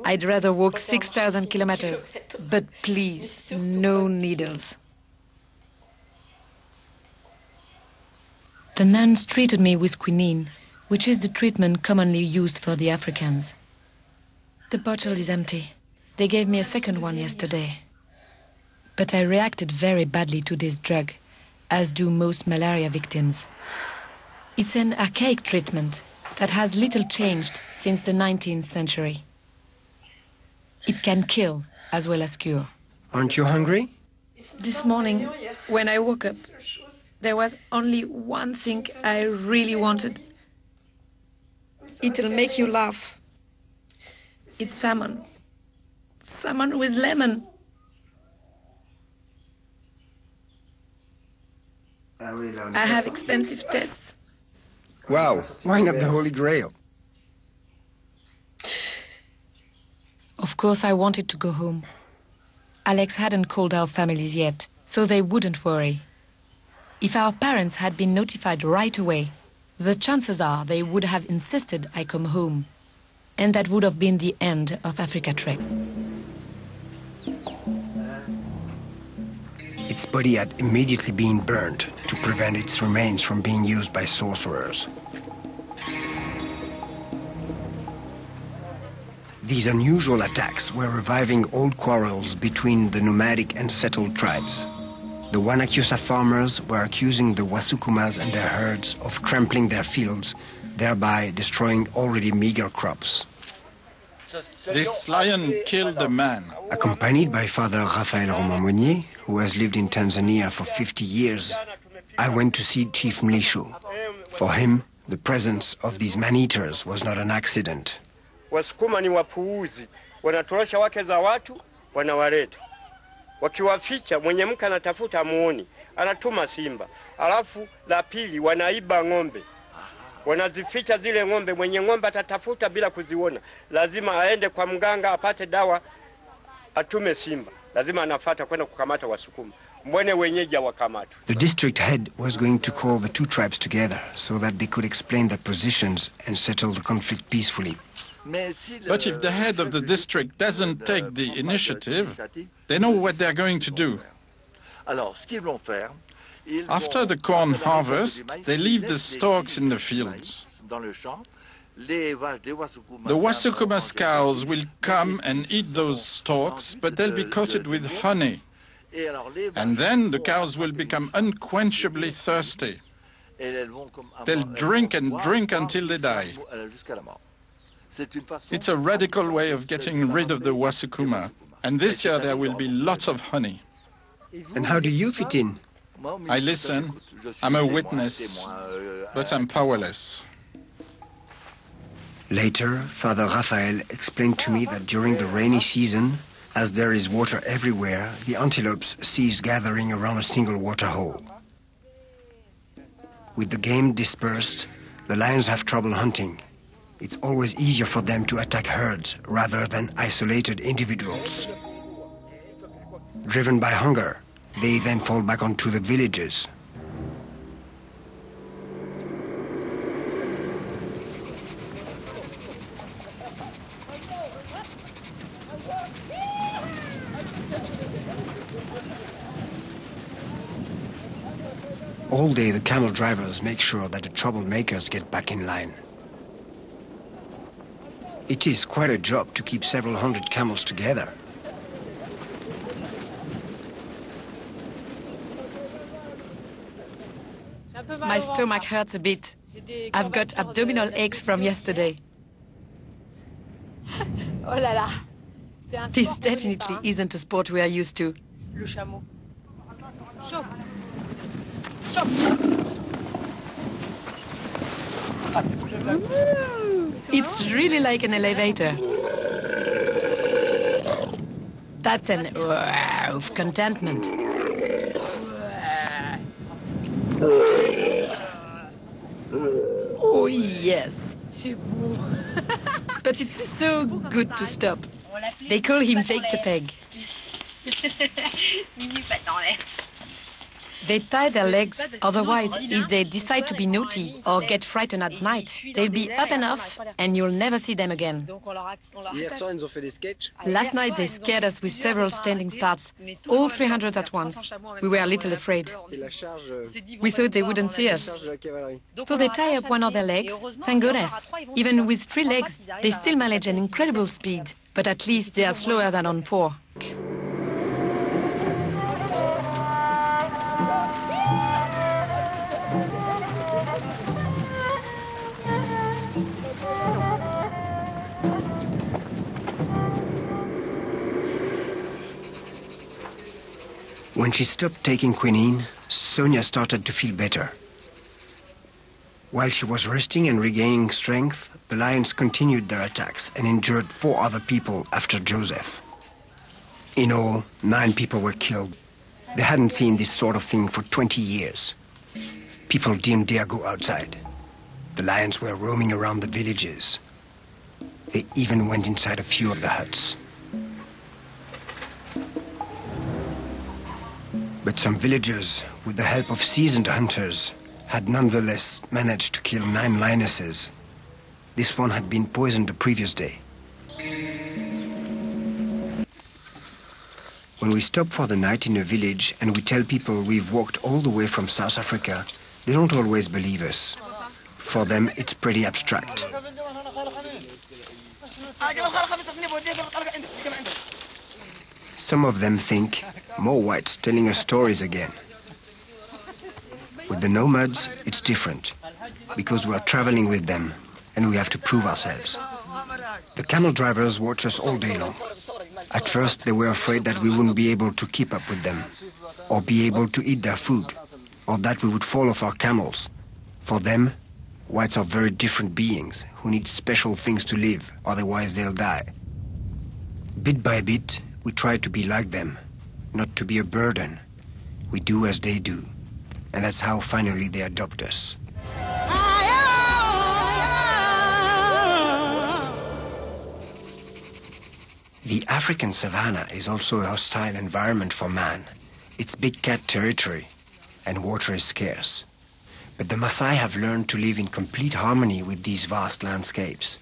I'd rather walk 6,000 kilometers, but please, no needles. The nuns treated me with quinine, which is the treatment commonly used for the Africans. The bottle is empty. They gave me a second one yesterday. But I reacted very badly to this drug, as do most malaria victims. It's an archaic treatment that has little changed since the 19th century. It can kill as well as cure. Aren't you hungry? This morning, when I woke up, there was only one thing I really wanted. It'll make you laugh. It's salmon. Salmon with lemon. I have expensive tests. Wow, why not the Holy Grail? Of course, I wanted to go home. Alex hadn't called our families yet, so they wouldn't worry. If our parents had been notified right away, the chances are they would have insisted I come home. And that would have been the end of Africa Trek. Its body had immediately been burnt to prevent its remains from being used by sorcerers. These unusual attacks were reviving old quarrels between the nomadic and settled tribes. The Wanakyusa farmers were accusing the Wasukumas and their herds of trampling their fields, thereby destroying already meager crops. This lion killed a man. Accompanied by Father Raphael Romain-Monnier, who has lived in Tanzania for 50 years, I went to see Chief Mlisho. For him, the presence of these man-eaters was not an accident. Wasukuma ni wapuuzi, wanatorosha wake za watu, wanawaleta. Wakiwaficha, mwenye mke anatafuta muoni, anatuma simba. Alafu la pili wanaiba ng'ombe. Wanazificha zile ng'ombe, mwenye ng'ombe atatafuta bila kuziona. Lazima aende kwa mganga apate dawa, atume simba. Lazima anafuata kwenda kukamata Wasukuma. Mbone wenyeji wakamatu. The district head was going to call the two tribes together so that they could explain their positions and settle the conflict peacefully. But if the head of the district doesn't take the initiative, they know what they're going to do. After the corn harvest, they leave the stalks in the fields. The Wasukuma's cows will come and eat those stalks, but they'll be coated with honey. And then the cows will become unquenchably thirsty. They'll drink and drink until they die. It's a radical way of getting rid of the Wasukuma. And this year there will be lots of honey. And how do you fit in? I listen, I'm a witness, but I'm powerless. Later, Father Raphael explained to me that during the rainy season, as there is water everywhere, the antelopes cease gathering around a single water hole. With the game dispersed, the lions have trouble hunting. It's always easier for them to attack herds rather than isolated individuals. Driven by hunger, they then fall back onto the villages. All day the camel drivers make sure that the troublemakers get back in line. It is quite a job to keep several hundred camels together. My stomach hurts a bit. I've got abdominal aches from yesterday. This definitely isn't a sport we are used to. It's really like an elevator. That's an of contentment. Oh yes. But it's so good to stop. They call him Jake the Peg. They tie their legs, otherwise, if they decide to be naughty or get frightened at night, they'll be up and off and you'll never see them again. Last night they scared us with several standing starts, all 300 at once. We were a little afraid. We thought they wouldn't see us. So they tie up one of their legs, thank goodness. Even with 3 legs, they still manage an incredible speed, but at least they are slower than on 4. When she stopped taking quinine, Sonia started to feel better. While she was resting and regaining strength, the lions continued their attacks and injured 4 other people after Joseph. In all, 9 people were killed. They hadn't seen this sort of thing for 20 years. People didn't dare go outside. The lions were roaming around the villages. They even went inside a few of the huts. But some villagers, with the help of seasoned hunters, had nonetheless managed to kill 9 lionesses. This one had been poisoned the previous day. When we stop for the night in a village and we tell people we've walked all the way from South Africa, they don't always believe us. For them, it's pretty abstract. Some of them think, more whites telling us stories again. With the nomads, it's different, because we are traveling with them, and we have to prove ourselves. The camel drivers watch us all day long. At first, they were afraid that we wouldn't be able to keep up with them, or be able to eat their food, or that we would fall off our camels. For them, whites are very different beings who need special things to live, otherwise they'll die. Bit by bit, we try to be like them, not to be a burden. We do as they do, and that's how finally they adopt us. The African savanna is also a hostile environment for man. It's big cat territory, and water is scarce. But the Maasai have learned to live in complete harmony with these vast landscapes.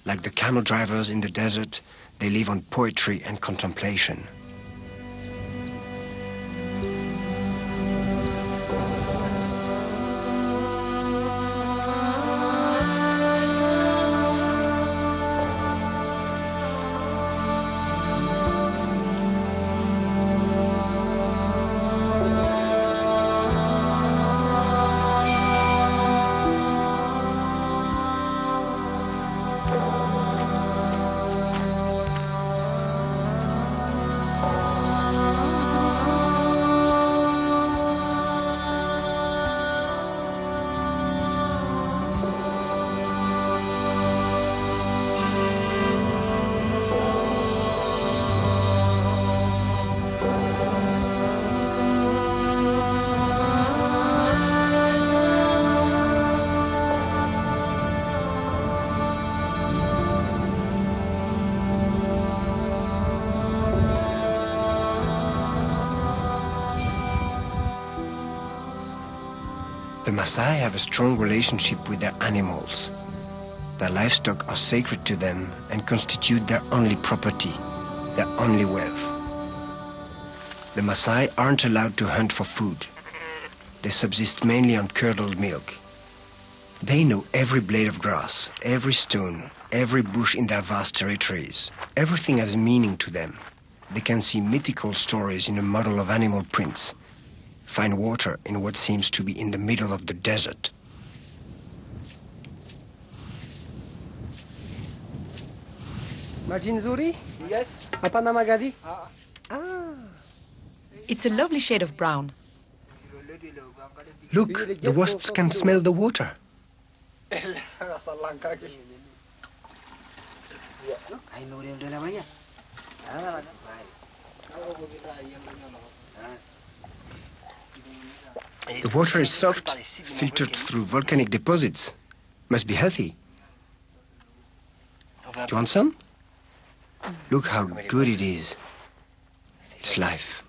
Like the camel drivers in the desert, they live on poetry and contemplation. The Maasai have a strong relationship with their animals. Their livestock are sacred to them and constitute their only property, their only wealth. The Maasai aren't allowed to hunt for food. They subsist mainly on curdled milk. They know every blade of grass, every stone, every bush in their vast territories. Everything has meaning to them. They can see mythical stories in a model of animal prints, find water in what seems to be in the middle of the desert. Majinzuri? Yes. Apana Magadi? It's a lovely shade of brown. Look, the wasps can smell the water. The water is soft, filtered through volcanic deposits. Must be healthy. Do you want some? Look how good it is. It's life.